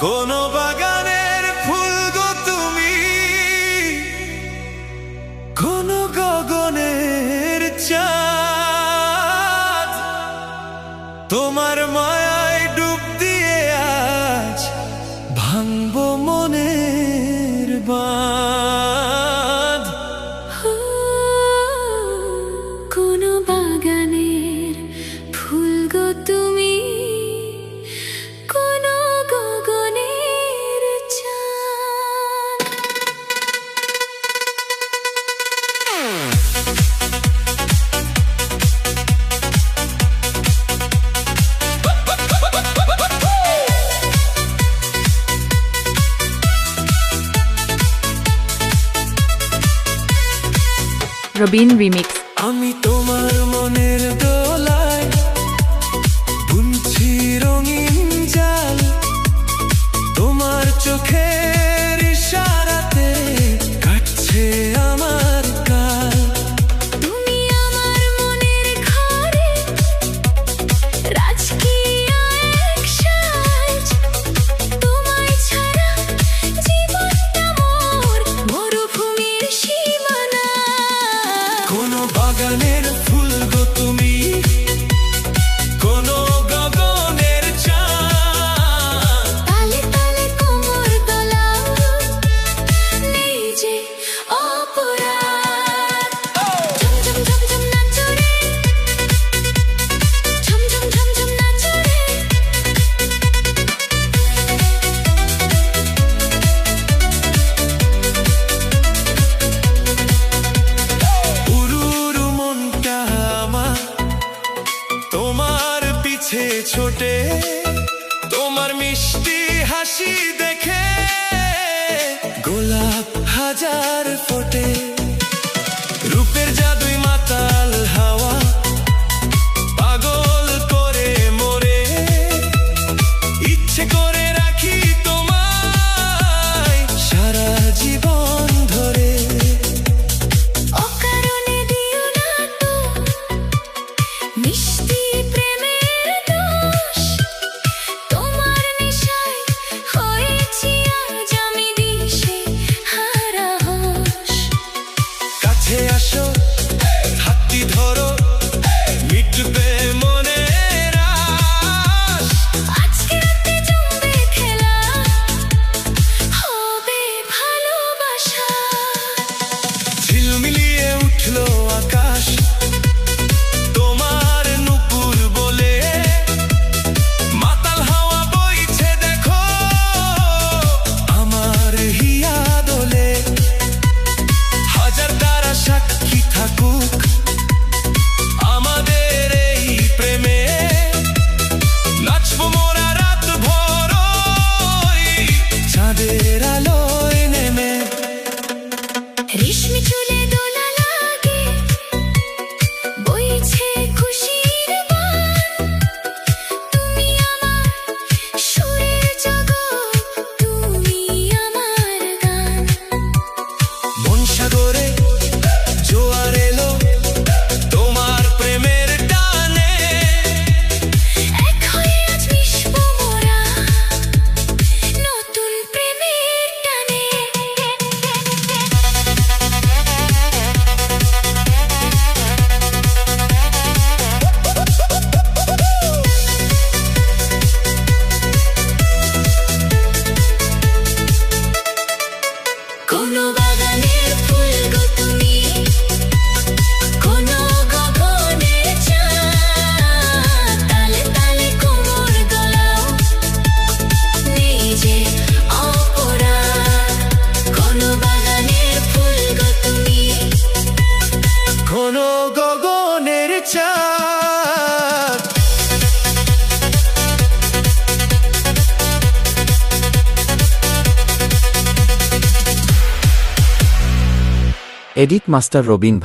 কোন বাগানের ফুল গো তুমি, কোন গগনের চাঁদ, তোমার মায়ায় ডুব দিয়ে আজ ভাঙবো মনের বাঁধ। কোন বাগানের ফুল গো তুমি, কোন গগনের চাঁদ। রবিন রিমিক্স। আমি তোমার মনের দোলায় বুনছি রঙিন জাল, তোমার চোখের ইশারাতে কাটছে আমার কাল। তুমি আমার মনের ঘরে রাজকীয় এক সাজ, তোমায় ছাড়া জীবনটা মোর মরুভূমির সীমানা। কোন বাগানের ফুল গো তুমি, কোন গগনের চাঁদ, তালে তালে কোমর দোলাও, নেই যে অপরাধ। ঝমঝম ঝমঝম নাচো রে, ঝমঝম ঝমঝম নাচো রে। উরু উরু মনটা আমার তোমার পিছে ছোটে, তোমার মিষ্টি হাসি দেখে গোলাপ হাজার ফোটে। রূপের জাদুই মাতাল হাওয়া পাগল করে মোরে, ইচ্ছে করে রাখি তোমায় সারা জীবন ধরে। অকারণে দিও না তো মিষ্টি প্রেমের দোষ, তোমার নেশায় হয়েছি আজ আমি দিশে হারা হোশ। কাছে আসো, হাতটি ধরো, মিটবে মনের আশ। আজকে রাতে জমবে খেলা, হবে ভালোবাসা। ঝিলমিলিয়ে উঠলো আকাশ তোমার নুপুর বলে, মাতাল হাওয়া বইছে দেখো আমার হিয়া দোলে। হাজার তারা সাক্ষী থাকুক আমাদের এই প্রেমে, নাচবো মোরা রাত ভর ওই চাঁদের আলোয় নেমে। রেশমি চুলে দোলা লাগে, বইছে খুশির বান। তুমি আমার সুরের জগৎ, তুমি আমার গান। মন সাগরে জোয়ার এলো তোমার প্রেমের টানে, এক হয়ে আজ মিশবো মোরা নতুন প্রেমের টানে। কোন বাগানের ফুল গো তুমি, কোন গগনের চাঁদ, তালে তালে কোমর দোলাও, নেই যে অপরাধ। কোন বাগানের ফুল গো তুমি, কোন গগনের চাঁদ। Edit master Robin.